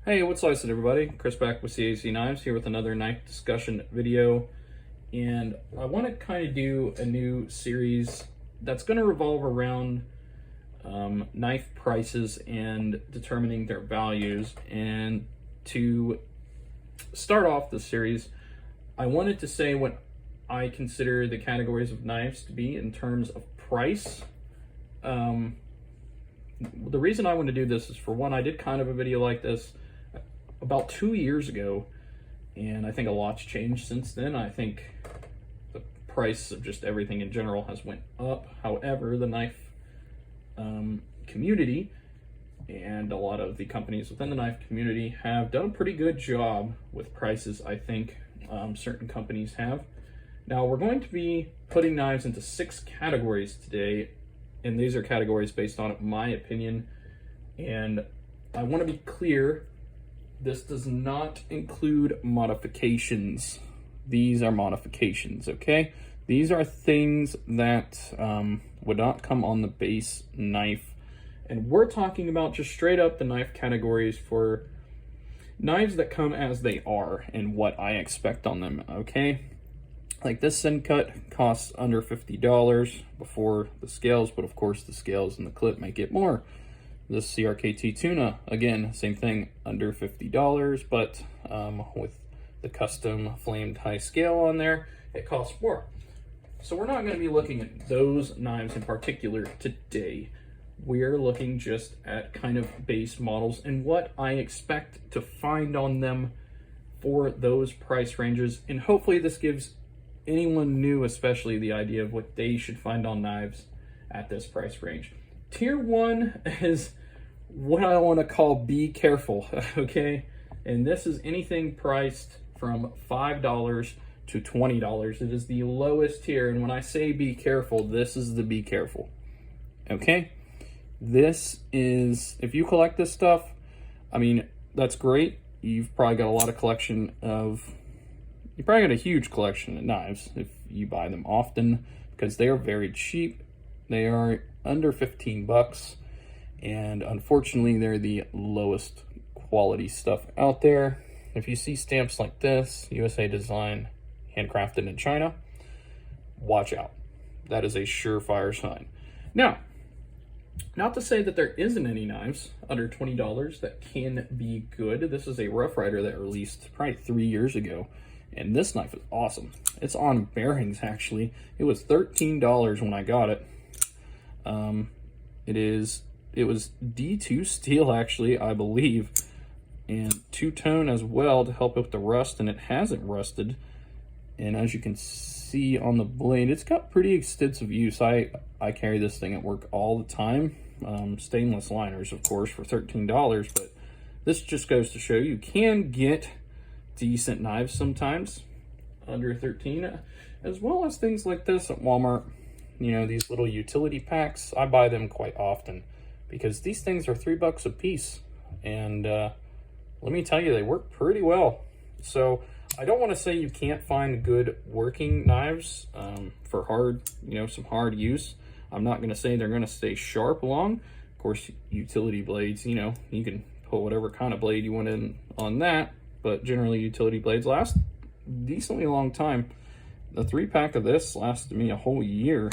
Hey, what's up, everybody? Chris back with CAC Knives here with another knife discussion video. And I want to kind of do a new series that's going to revolve around knife prices and determining their values. And to start off the series, I wanted to say what I consider the categories of knives to be in terms of price. The reason I want to do this is, for one, I did kind of a video like this about 2 years ago, and I think a lot's changed since then. I think the price of just everything in general has went up. However, the knife community and a lot of the companies within the knife community have done a pretty good job with prices, I think. Certain companies have. Now, we're going to be putting knives into 6 categories today, and these are categories based on my opinion. And I want to be clear, this does not include modifications. These are modifications, okay? These are things that would not come on the base knife. And we're talking about just straight up the knife categories for knives that come as they are and what I expect on them, okay? Like this Sencut costs under $50 before the scales, but of course the scales and the clip make it more. This CRKT Tuna, again, same thing, under $50, but with the custom flamed high scale on there, it costs more. So we're not going to be looking at those knives in particular today. We're looking just at kind of base models and what I expect to find on them for those price ranges. And hopefully this gives anyone new, especially, the idea of what they should find on knives at this price range. Tier 1 is what I want to call be careful, okay? And this is anything priced from $5 to $20. It is the lowest tier, and when I say be careful, this is the be careful, okay? This is, if you collect this stuff, I mean, that's great. You've probably got a lot of collection of, you probably got a huge collection of knives if you buy them often, because they are very cheap. They are under 15 bucks, and unfortunately they're the lowest quality stuff out there. If you see stamps like this, USA design, handcrafted in China, watch out. That is a surefire sign. Now, not to say that there isn't any knives under $20 that can be good. This is a Rough Rider that released probably 3 years ago, and this knife is awesome. It's on bearings, actually. It was $13 when I got it. It was D2 steel, actually, I believe, and two-tone as well to help with the rust, and it hasn't rusted. And as you can see on the blade, it's got pretty extensive use. I carry this thing at work all the time. Stainless liners, of course, for $13, but this just goes to show you can get decent knives sometimes under 13, as well as things like this at Walmart. You know, these little utility packs, I buy them quite often because these things are $3 a piece, and let me tell you, they work pretty well. So I don't want to say you can't find good working knives for hard, some hard use. I'm not going to say they're going to stay sharp long. Of course, utility blades, you can put whatever kind of blade you want in on that, but generally utility blades last a decently long time. The 3-pack of this lasted me a whole year,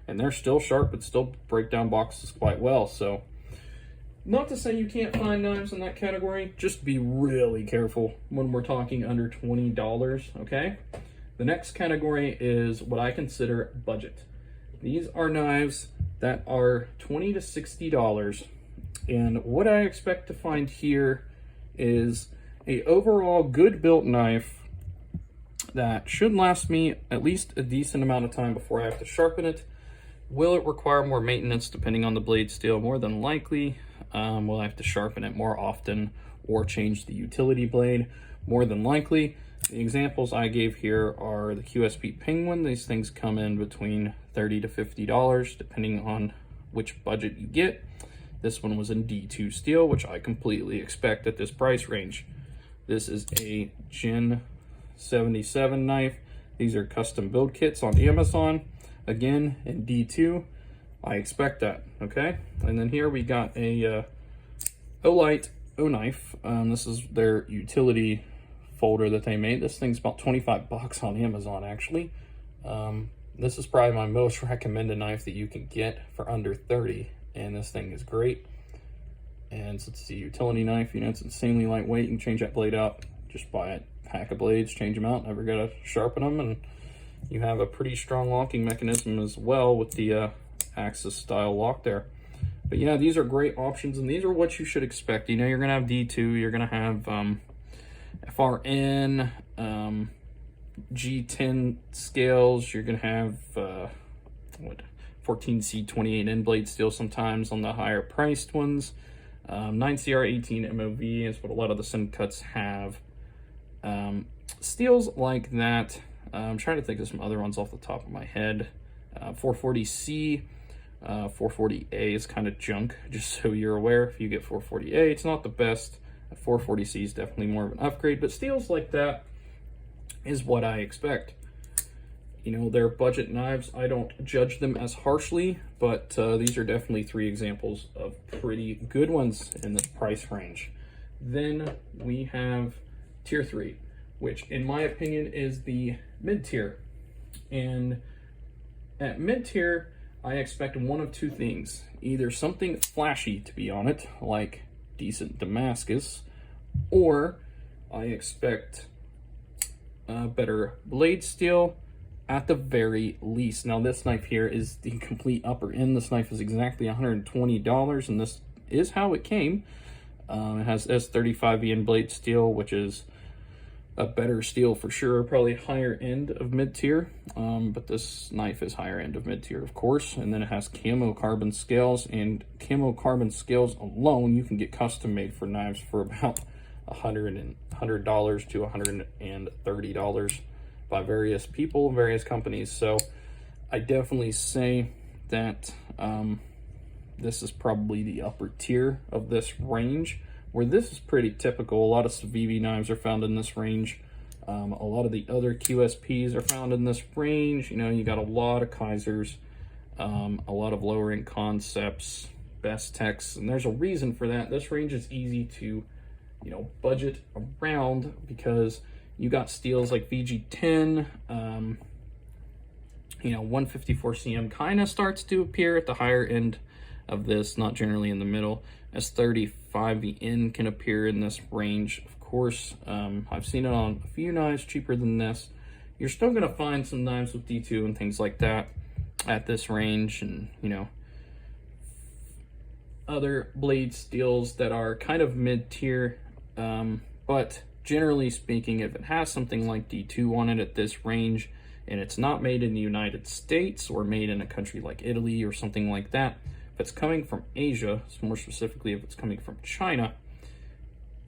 and they're still sharp, but still break down boxes quite well. So not to say you can't find knives in that category, just be really careful when we're talking under $20, okay? The next category is what I consider budget. These are knives that are $20 to $60, and what I expect to find here is a overall good built knife that should last me at least a decent amount of time before I have to sharpen it. Will it require more maintenance depending on the blade steel? More than likely. Will I have to sharpen it more often or change the utility blade? More than likely. The examples I gave here are the QSP Penguin. These things come in between $30 to $50 depending on which budget you get. This one was in D2 steel, which I completely expect at this price range. This is a Gen 77 knife. These are custom build kits on Amazon. Again, in D2, I expect that, okay? And then here we got a Olight O-Knife. This is their utility folder that they made. This thing's about 25 bucks on Amazon, actually. This is probably my most recommended knife that you can get for under 30, and this thing is great. And since it's a utility knife, you know, it's insanely lightweight. You can change that blade out, just buy a pack of blades, change them out, never gotta sharpen them, and you have a pretty strong locking mechanism as well with the Axis style lock there. But yeah, these are great options, and these are what you should expect. You know, you're gonna have D2, you're gonna have FRN, G10 scales, you're gonna have 14C28 end blade steel sometimes on the higher priced ones. 9CR18 MOV is what a lot of the Sencuts have. Steels like that. I'm trying to think of some other ones off the top of my head. 440C, 440A is kind of junk, just so you're aware. If you get 440A, it's not the best. 440C is definitely more of an upgrade, but steels like that is what I expect. You know, they're budget knives. I don't judge them as harshly, but these are definitely 3 examples of pretty good ones in this price range. Then we have tier 3, which in my opinion is the mid-tier. And at mid-tier, I expect one of 2 things. Either something flashy to be on it, like decent Damascus, or I expect better blade steel at the very least. Now this knife here is the complete upper end. This knife is exactly $120, and this is how it came. It has S35VN blade steel, which is a better steel for sure, probably higher end of mid-tier, but this knife is higher end of mid-tier, of course. And then it has camo carbon scales, and camo carbon scales alone you can get custom made for knives for about $100 to $130 by various people, various companies. So I definitely say that this is probably the upper tier of this range, where this is pretty typical. A lot of Civivi knives are found in this range. A lot of the other QSPs are found in this range. You know, you got a lot of Kaisers, a lot of lower end Concepts, Bestecs, and there's a reason for that. This range is easy to, you know, budget around because you got steels like VG10, you know, 154CM kind of starts to appear at the higher end of this, not generally in the middle. S35VN can appear in this range, of course. I've seen it on a few knives cheaper than this. You're still going to find some knives with D2 and things like that at this range, and, you know, other blade steels that are kind of mid-tier, but generally speaking, if it has something like D2 on it at this range, and it's not made in the United States or made in a country like Italy or something like that, if it's coming from Asia, so more specifically if it's coming from China,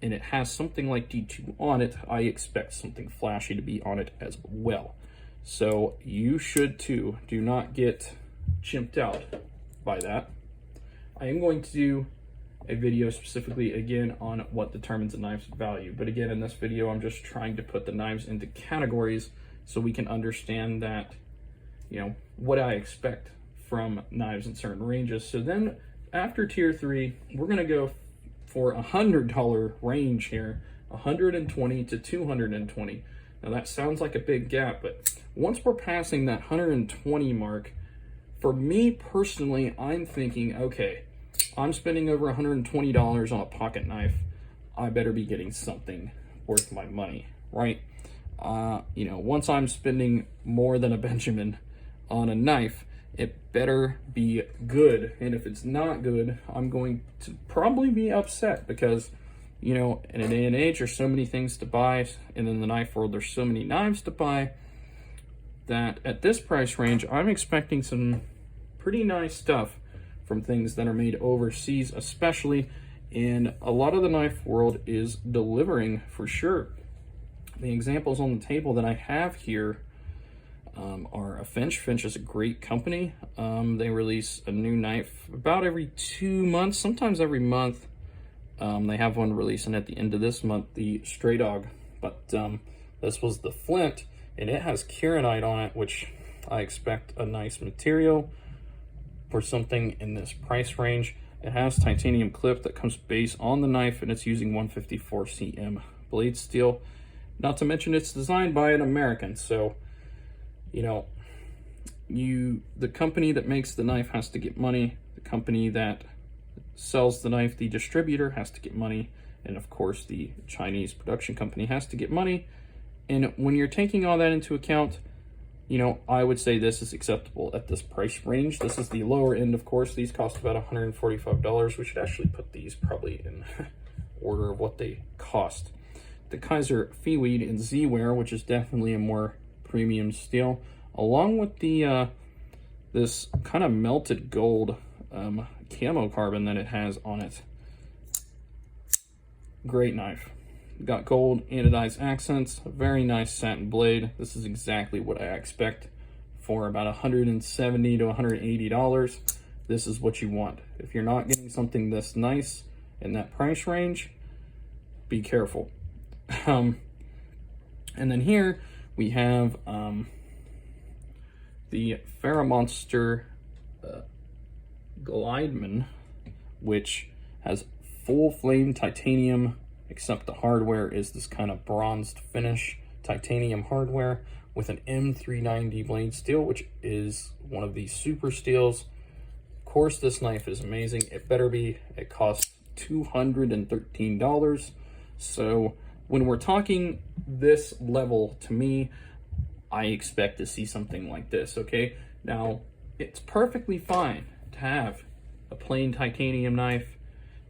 and it has something like D2 on it, I expect something flashy to be on it as well. So you should too. Do not get chimped out by that. I am going to do a video specifically again on what determines a knife's value. But again, in this video, I'm just trying to put the knives into categories so we can understand that, you know, what I expect from knives in certain ranges. So then after tier 3, we're going to go for $100 range here, 120 to 220. Now that sounds like a big gap, but once we're passing that 120 mark, for me personally, I'm thinking, okay, I'm spending over $120 on a pocket knife. I better be getting something worth my money, right? You know, once I'm spending more than a Benjamin on a knife, it better be good. And if it's not good, I'm going to probably be upset because, you know, in a day and age, there's so many things to buy. And in the knife world, there's so many knives to buy that at this price range, I'm expecting some pretty nice stuff from things that are made overseas, especially. And a lot of the knife world is delivering for sure. The examples on the table that I have here are a Finch. Finch is a great company. They release a new knife about every 2 months, sometimes every month. They have one releasing at the end of this month, the Stray Dog. But this was the Flint, and it has Kieranite on it, which I expect a nice material for something in this price range. It has titanium clip that comes base on the knife, and it's using 154 cm blade steel. Not to mention it's designed by an American, so you know, the company that makes the knife has to get money. The company that sells the knife, the distributor, has to get money, and of course the Chinese production company has to get money. And when you're taking all that into account, you know, I would say this is acceptable at this price range. This is the lower end, of course. These cost about $145. We should actually put these probably in order of what they cost. The Kaiser Pfeilweed in Z-Wear, which is definitely a more premium steel, along with the this kind of melted gold camo carbon that it has on it. Great knife. Got gold anodized accents, a very nice satin blade. This is exactly what I expect for about $170 to $180. This is what you want. If you're not getting something this nice in that price range, be careful. And then here we have the Ferromonster Glideman, which has full flame titanium, except the hardware is this kind of bronzed finish titanium hardware with an M390 blade steel, which is one of these super steels. Of course, this knife is amazing. It better be. It costs $213. So when we're talking this level, to me, I expect to see something like this, okay? Now, it's perfectly fine to have a plain titanium knife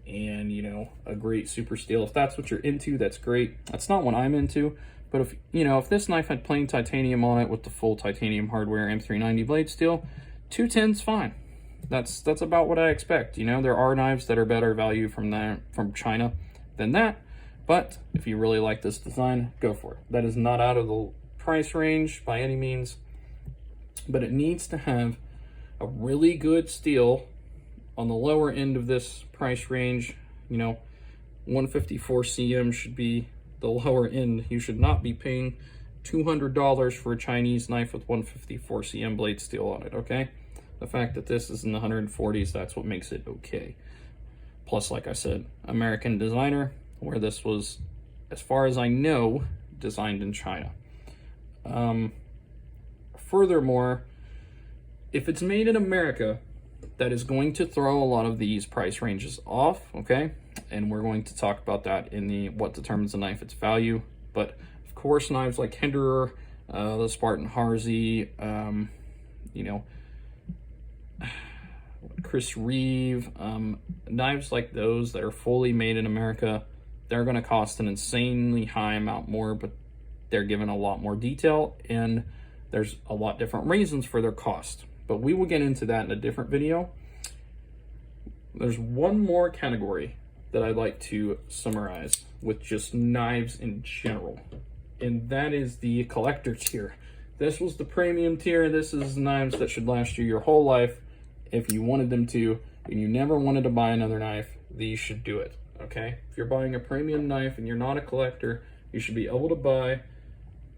and, you know, a great super steel. If that's what you're into, that's great. That's not what I'm into. But if, you know, if this knife had plain titanium on it with the full titanium hardware M390 blade steel, 210's fine. That's about what I expect. You know, there are knives that are better value from China than that. But if you really like this design, go for it. That is not out of the price range by any means, but it needs to have a really good steel on the lower end of this price range. You know, 154 cm should be the lower end. You should not be paying $200 for a Chinese knife with 154 cm blade steel on it, okay? The fact that this is in the 140s, that's what makes it okay. Plus, like I said, American designer, where this was, as far as I know, designed in China. Furthermore, if it's made in America, that is going to throw a lot of these price ranges off, okay? And we're going to talk about that in the what determines a knife its value. But of course, knives like Hinderer, the Spartan Harsey, you know, Chris Reeve, knives like those that are fully made in America, they're going to cost an insanely high amount more, but they're given a lot more detail, and there's a lot different reasons for their cost. But we will get into that in a different video. There's one more category that I'd like to summarize with just knives in general, and that is the collector tier. This was the premium tier. This is knives that should last you your whole life if you wanted them to, and you never wanted to buy another knife. These should do it, okay? If you're buying a premium knife and you're not a collector, you should be able to buy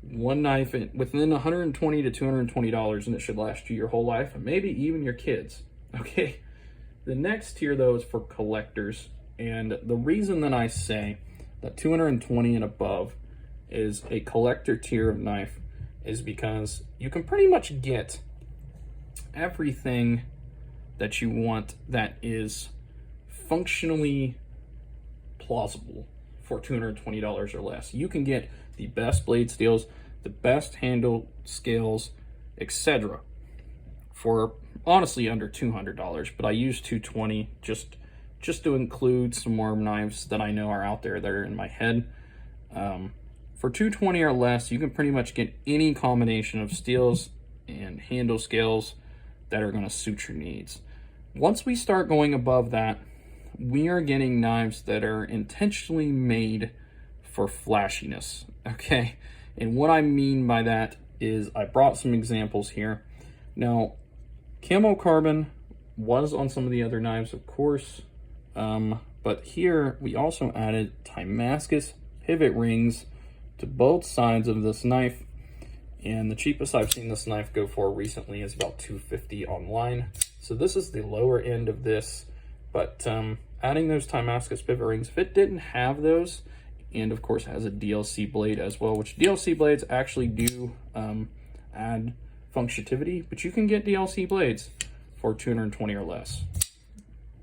one knife within $120 to $220, and it should last you your whole life, and maybe even your kids, okay? The next tier, though, is for collectors, and the reason that I say that $220 and above is a collector tier of knife is because you can pretty much get everything that you want that is functionally plausible for $220 or less. You can get the best blade steels, the best handle scales, etc. for honestly under $200, but I use $220 just to include some more knives that I know are out there that are in my head. For $220 or less, you can pretty much get any combination of steels and handle scales that are going to suit your needs. Once we start going above that, we are getting knives that are intentionally made for flashiness, okay? And what I mean by that is I brought some examples here. Now, camo carbon was on some of the other knives, of course, but here we also added Damascus pivot rings to both sides of this knife, and the cheapest I've seen this knife go for recently is about $250 online. So this is the lower end of this But adding those Timascus pivot rings, if it didn't have those, and of course has a DLC blade as well, which DLC blades actually do add functionality, but you can get DLC blades for $220 or less.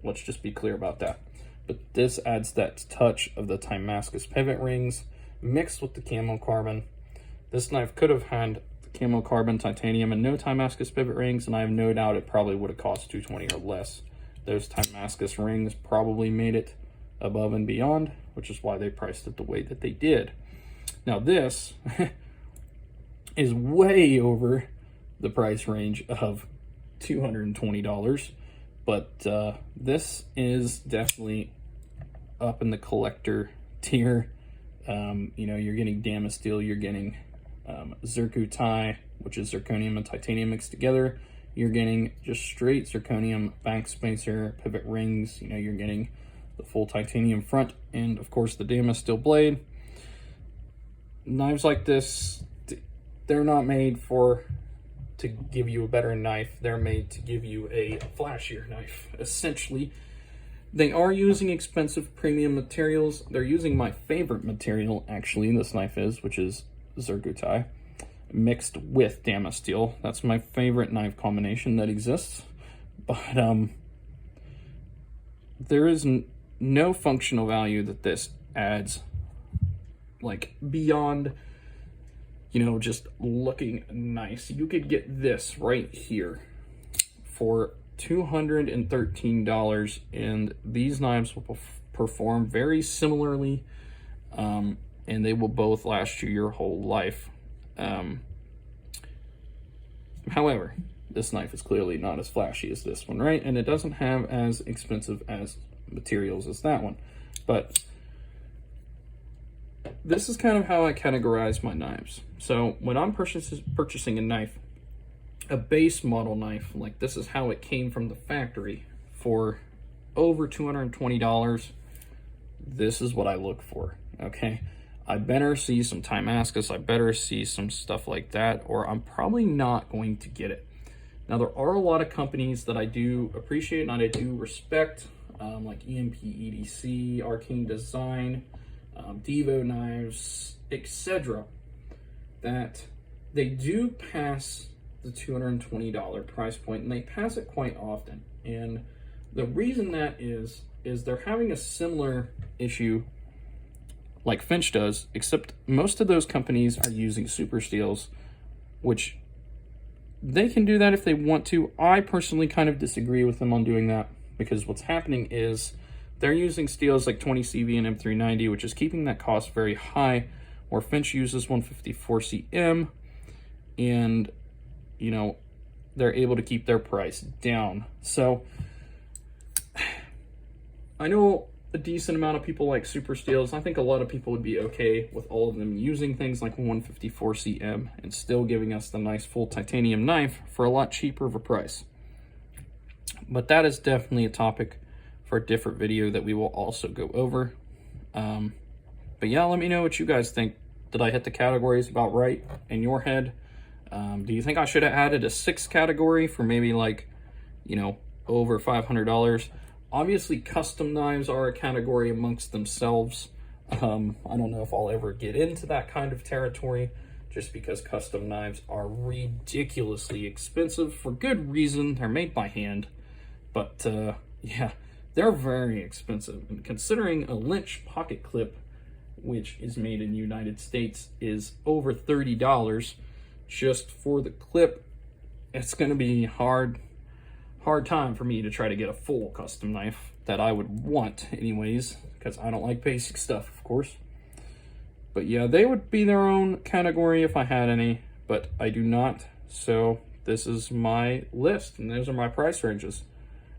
Let's just be clear about that. But this adds that touch of the Timascus pivot rings mixed with the camo carbon. This knife could have had the camo carbon, titanium, and no Timascus pivot rings, and I have no doubt it probably would have cost $220 or less. Those Timascus rings probably made it above and beyond, which is why they priced it the way that they did. Now this is way over the price range of $220, but this is definitely up in the collector tier. You know, you're getting Damasteel, you're getting Zircuti, which is zirconium and titanium mixed together. You're getting just straight zirconium bank spacer, pivot rings. You know, you're getting the full titanium front, and of course the Damasteel blade. Knives like this, they're not made to give you a better knife. They're made to give you a flashier knife, essentially. They are using expensive premium materials. They're using my favorite material, actually, this knife is, which is Zircuti, mixed with Damasteel. That's my favorite knife combination that exists. But there is no functional value that this adds, like, beyond, you know, just looking nice. You could get this right here for $213, and these knives will perform very similarly, and they will both last you your whole life. However, this knife is clearly not as flashy as this one, right? And it doesn't have as expensive as materials as that one. But this is kind of how I categorize my knives. So when I'm purchasing a knife, a base model knife, like this is how it came from the factory for over $220, this is what I look for, okay? I better see some Timascus, I better see some stuff like that, or I'm probably not going to get it. Now, there are a lot of companies that I do appreciate and I do respect, like EMP EDC, Arcane Design, Devo Knives, etc., that they do pass the $220 price point, and they pass it quite often. And the reason that is they're having a similar issue like Finch does, except most of those companies are using super steels, which they can do that if they want to. I personally kind of disagree with them on doing that, because what's happening is they're using steels like 20CV and M390, which is keeping that cost very high, where Finch uses 154CM, and, you know, they're able to keep their price down. So I know a decent amount of people like super steels. I think a lot of people would be okay with all of them using things like 154CM and still giving us the nice full titanium knife for a lot cheaper of a price. But that is definitely a topic for a different video that we will also go over. But yeah, let me know what you guys think. Did I hit the categories about right in your head? Do you think I should have added a 6th category for maybe, like, you know, over $500? Obviously, custom knives are a category amongst themselves. I don't know if I'll ever get into that kind of territory, just because custom knives are ridiculously expensive for good reason. They're made by hand, but yeah, they're very expensive. And considering a Lynch pocket clip, which is made in the United States, is over $30 just for the clip, it's going to be hard time for me to try to get a full custom knife that I would want anyways, because I don't like basic stuff, of course. But yeah, they would be their own category if I had any, but I do not. So this is my list, and those are my price ranges.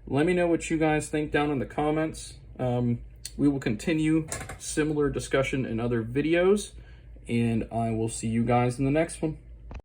Let me know what you guys think down in the comments. We will continue similar discussion in other videos, and I will see you guys in the next one.